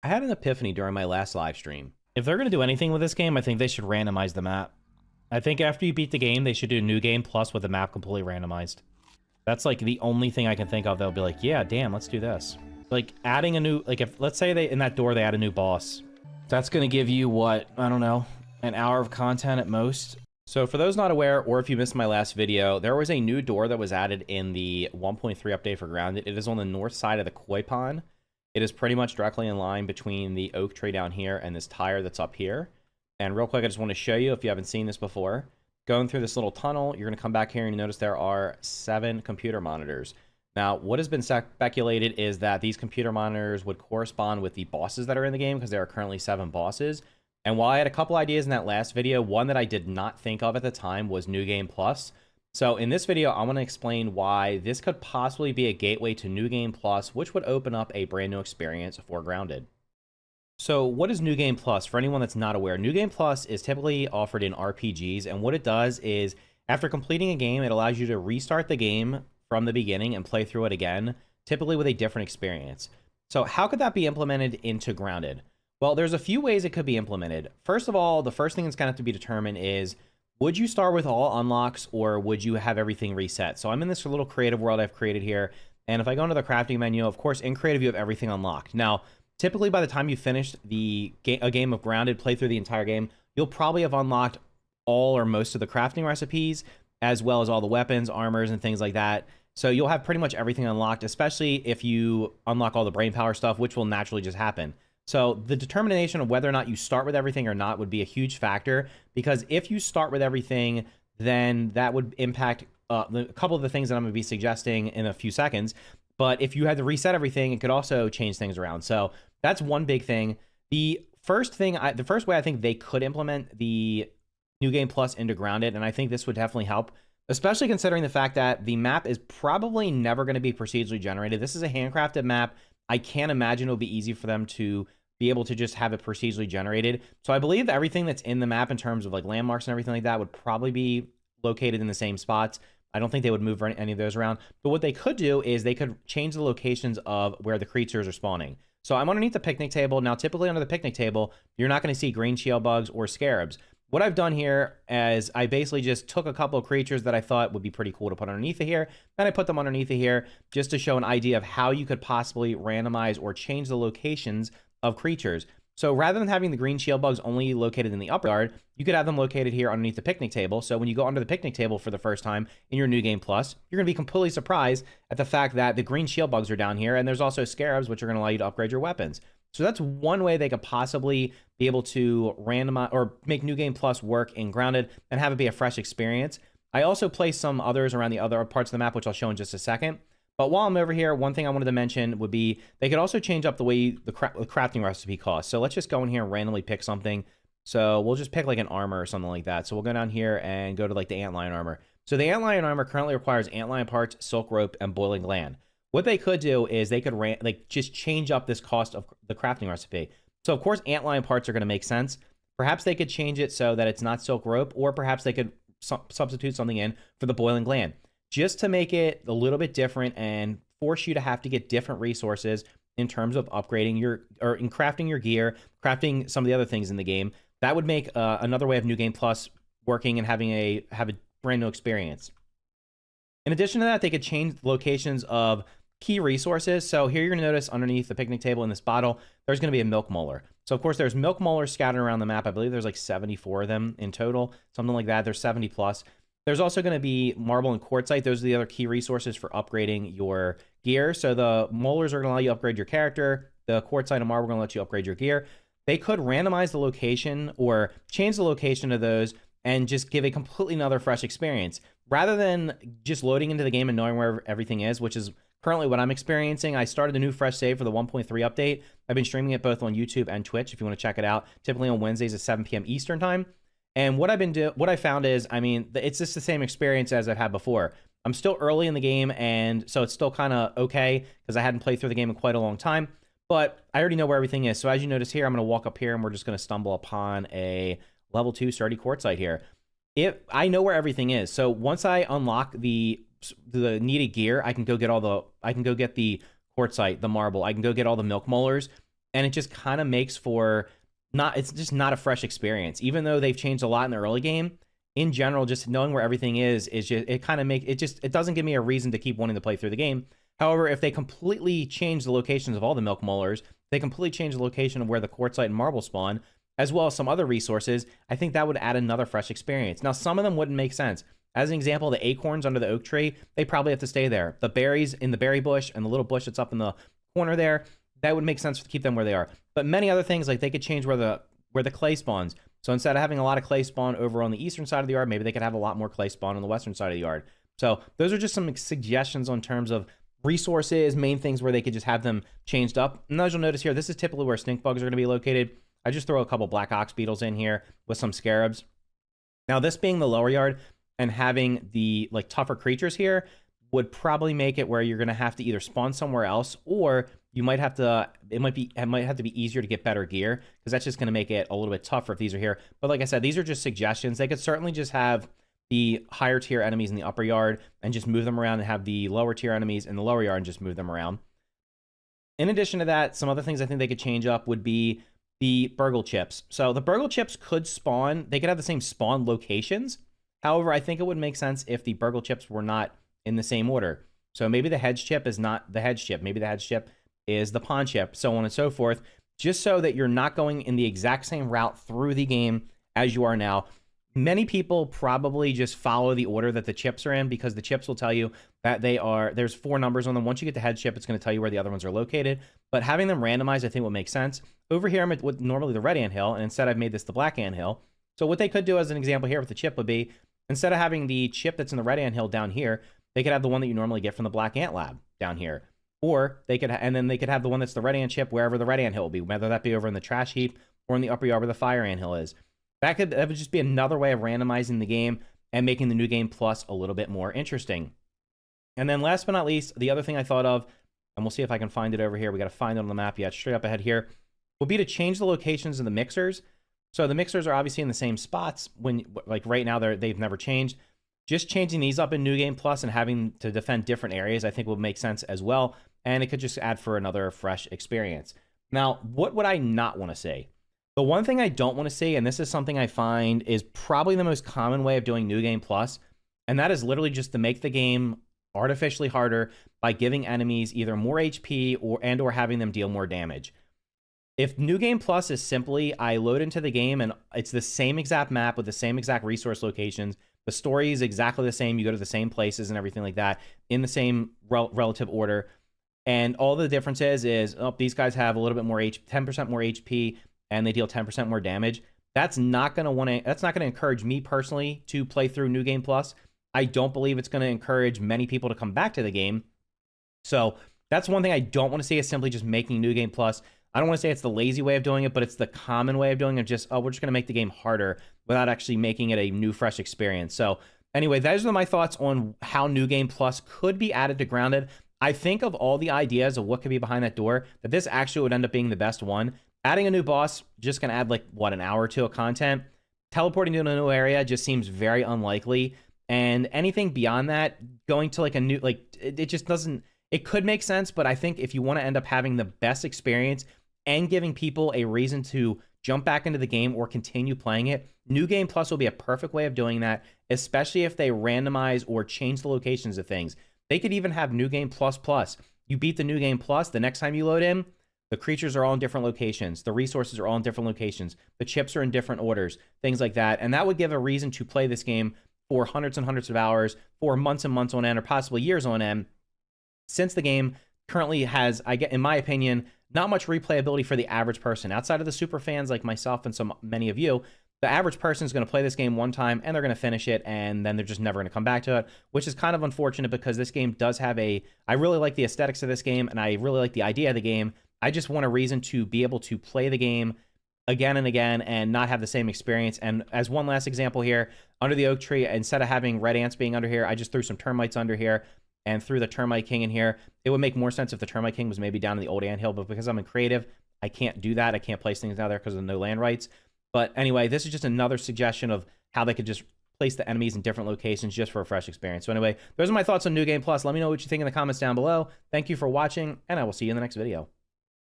I had an epiphany during my last live stream. If they're going to do anything with this game, I think they should randomize the map. I think after you beat the game, they should do a new game plus with the map completely randomized. That's like the only thing I can think of. They'll be like, yeah, damn, let's do this. Like adding a new, like if, let's say they, in that door, they add a new boss. That's going to give you what, I don't know, an hour of content at most. So for those not aware, or if you missed my last video, there was a new door that was added in the 1.3 update for Grounded. It is on the north side of the koi pond. It is pretty much directly in line between the oak tree down here and this tire that's up here. And real quick, I just want to show you, if you haven't seen this before, going through this little tunnel, you're going to come back here and you notice there are 7 computer monitors. Now, what has been speculated is that these computer monitors would correspond with the bosses that are in the game, because there are currently 7 bosses. And while I had a couple ideas in that last video, one that I did not think of at the time was New Game Plus. So in this video, I want to explain why this could possibly be a gateway to New Game Plus, which would open up a brand new experience for Grounded. So what is New Game Plus? For anyone that's not aware, New Game Plus is typically offered in RPGs, and what it does is, after completing a game, it allows you to restart the game from the beginning and play through it again, typically with a different experience. So how could that be implemented into Grounded? Well, there's a few ways it could be implemented. First of all, the first thing that's going to have to be determined is, would you start with all unlocks or would you have everything reset? So I'm in this little creative world I've created here. And if I go into the crafting menu, of course, in creative, you have everything unlocked. Now, typically by the time you finish a game of Grounded, play through the entire game, you'll probably have unlocked all or most of the crafting recipes, as well as all the weapons, armors, and things like that. So you'll have pretty much everything unlocked, especially if you unlock all the brain power stuff, which will naturally just happen. So the determination of whether or not you start with everything or not would be a huge factor, because if you start with everything, then that would impact a couple of the things that I'm going to be suggesting in a few seconds. But if you had to reset everything, it could also change things around. So that's one big thing. The first way I think they could implement the New Game Plus into Grounded, and I think this would definitely help, especially considering the fact that the map is probably never going to be procedurally generated. This is a handcrafted map. I can't imagine it'll be easy for them to be able to just have it procedurally generated. So I believe that everything that's in the map in terms of like landmarks and everything like that would probably be located in the same spots. I don't think they would move any of those around. But what they could do is they could change the locations of where the creatures are spawning. So I'm underneath the picnic table. Now, typically under the picnic table, you're not going to see green shield bugs or scarabs. What I've done here is I basically just took a couple of creatures that I thought would be pretty cool to put underneath of here. Then I put them underneath of here just to show an idea of how you could possibly randomize or change the locations of creatures. So rather than having the green shield bugs only located in the upper yard, you could have them located here underneath the picnic table. So when you go under the picnic table for the first time in your New Game Plus, you're going to be completely surprised at the fact that the green shield bugs are down here, and there's also scarabs, which are going to allow you to upgrade your weapons. So that's one way they could possibly be able to randomize or make New Game Plus work in Grounded and have it be a fresh experience. I also placed some others around the other parts of the map, which I'll show in just a second. But while I'm over here, one thing I wanted to mention would be they could also change up the way the crafting recipe costs. So let's just go in here and randomly pick something. So we'll just pick like an armor or something like that. So we'll go down here and go to like the antlion armor. So the antlion armor currently requires antlion parts, silk rope, and boiling gland. What they could do is they could just change up this cost of the crafting recipe. So of course, antlion parts are going to make sense. Perhaps they could change it so that it's not silk rope, or perhaps they could substitute something in for the boiling gland, just to make it a little bit different and force you to have to get different resources in terms of upgrading in crafting your gear, crafting some of the other things in the game. That would make another way of New Game Plus working and have a brand new experience. In addition to that, they could change locations of key resources. So here you're going to notice underneath the picnic table in this bottle, there's going to be a milk molar. So of course there's milk molars scattered around the map. I believe there's like 74 of them in total, something like that. There's 70 plus. There's also going to be marble and quartzite. Those are the other key resources for upgrading your gear. So the molars are going to allow you to upgrade your character. The quartzite and marble are going to let you upgrade your gear. They could randomize the location or change the location of those and just give a completely another fresh experience. Rather than just loading into the game and knowing where everything is, which is currently what I'm experiencing. I started a new fresh save for the 1.3 update. I've been streaming it both on YouTube and Twitch if you want to check it out, typically on Wednesdays at 7 p.m. Eastern time. And what I found is, I mean, it's just the same experience as I've had before. I'm still early in the game, and so it's still kind of okay because I hadn't played through the game in quite a long time. But I already know where everything is. So as you notice here, I'm going to walk up here, and we're just going to stumble upon a level 2 sturdy quartzite here. I know where everything is. So once I unlock the needed gear, I can go get the quartzite, the marble. I can go get all the milk molars. and it just kind of makes for it's just not a fresh experience. Even though they've changed a lot in the early game, in general, just knowing where everything is just, it kind of it doesn't give me a reason to keep wanting to play through the game. However, if they completely change the locations of all the milk molars, they completely change the location of where the quartzite and marble spawn, as well as some other resources, I think that would add another fresh experience. Now, some of them wouldn't make sense. As an example, the acorns under the oak tree, they probably have to stay there. The berries in the berry bush and the little bush that's up in the corner there, that would make sense to keep them where they are. But many other things, like they could change where the clay spawns. So instead of having a lot of clay spawn over on the eastern side of the yard, maybe they could have a lot more clay spawn on the western side of the yard. So those are just some suggestions on terms of resources, main things where they could just have them changed up. And as you'll notice here, this is typically where stink bugs are going to be located. I just throw a couple black ox beetles in here with some scarabs. Now, this being the lower yard and having the tougher creatures here would probably make it where you're going to have to either spawn somewhere else, or you might have to, it might have to be easier to get better gear, because that's just going to make it a little bit tougher if these are here. But like I said, these are just suggestions. They could certainly just have the higher tier enemies in the upper yard and just move them around, and have the lower tier enemies in the lower yard and just move them around. In addition to that, some other things I think they could change up would be the burgle chips. So the burgle chips could spawn, they could have the same spawn locations. However, I think it would make sense if the burgle chips were not in the same order. So maybe the hedge chip is not the hedge chip. Maybe the hedge chip is the pond chip, so on and so forth, just so that you're not going in the exact same route through the game as you are now. Many people probably just follow the order that the chips are in, because the chips will tell you that there's 4 numbers on them. Once you get the head chip, it's going to tell you where the other ones are located. But having them randomized, I think, will make sense. Over here, I'm with normally the red anthill, and instead I've made this the black anthill. So what they could do as an example here with the chip would be, instead of having the chip that's in the red anthill down here, they could have the one that you normally get from the black ant lab down here. Or they could, and then they could have the one that's the red ant chip wherever the red anthill will be, whether that be over in the trash heap or in the upper yard where the fire anthill is. That would just be another way of randomizing the game and making the New Game Plus a little bit more interesting. And then last but not least, the other thing I thought of, and we'll see if I can find it over here. We got to find it on the map yet. Straight up ahead here will be to change the locations of the mixers. So the mixers are obviously in the same spots. When, like right now, they've never changed. Just changing these up in New Game Plus and having to defend different areas, I think, would make sense as well. And it could just add for another fresh experience. Now, what would I not want to see? The one thing I don't want to see, and this is something I find is probably the most common way of doing New Game Plus, and that is literally just to make the game artificially harder by giving enemies either more HP or having them deal more damage. If New Game Plus is simply, I load into the game and it's the same exact map with the same exact resource locations, the story is exactly the same, you go to the same places and everything like that in the same relative order, and all the difference is oh, these guys have a little bit more 10% more HP, and they deal 10% more damage. That's not going to encourage me personally to play through New Game Plus. I don't believe it's going to encourage many people to come back to the game. So that's one thing I don't want to see, is simply just making New Game Plus. I don't want to say it's the lazy way of doing it, but it's the common way of doing it. Just, oh, we're just going to make the game harder without actually making it a new, fresh experience. So anyway, those are my thoughts on how New Game Plus could be added to Grounded. I think of all the ideas of what could be behind that door, that this actually would end up being the best one. Adding a new boss, just going to add an hour or two of content. Teleporting to a new area just seems very unlikely. And anything beyond that, going to a new, it just doesn't, it could make sense, but I think if you want to end up having the best experience and giving people a reason to jump back into the game or continue playing it, New Game Plus will be a perfect way of doing that, especially if they randomize or change the locations of things. They could even have New Game Plus Plus. You beat the New Game Plus, the next time you load in, the creatures are all in different locations. The resources are all in different locations. The chips are in different orders, things like that. And that would give a reason to play this game for hundreds and hundreds of hours, for months and months on end, or possibly years on end, since the game currently has, in my opinion, not much replayability for the average person. Outside of the super fans like myself and many of you, the average person is going to play this game one time and they're going to finish it, and then they're just never going to come back to it, which is kind of unfortunate, because this game does have I really like the aesthetics of this game, and I really like the idea of the game. I just want a reason to be able to play the game again and again and not have the same experience. And as one last example here, under the oak tree, instead of having red ants being under here, I just threw some termites under here and threw the termite king in here. It would make more sense if the termite king was maybe down in the old anthill, but because I'm in creative, I can't do that. I can't place things down there because of no land rights. But anyway, this is just another suggestion of how they could just place the enemies in different locations just for a fresh experience. So anyway, those are my thoughts on New Game Plus. Let me know what you think in the comments down below. Thank you for watching, and I will see you in the next video.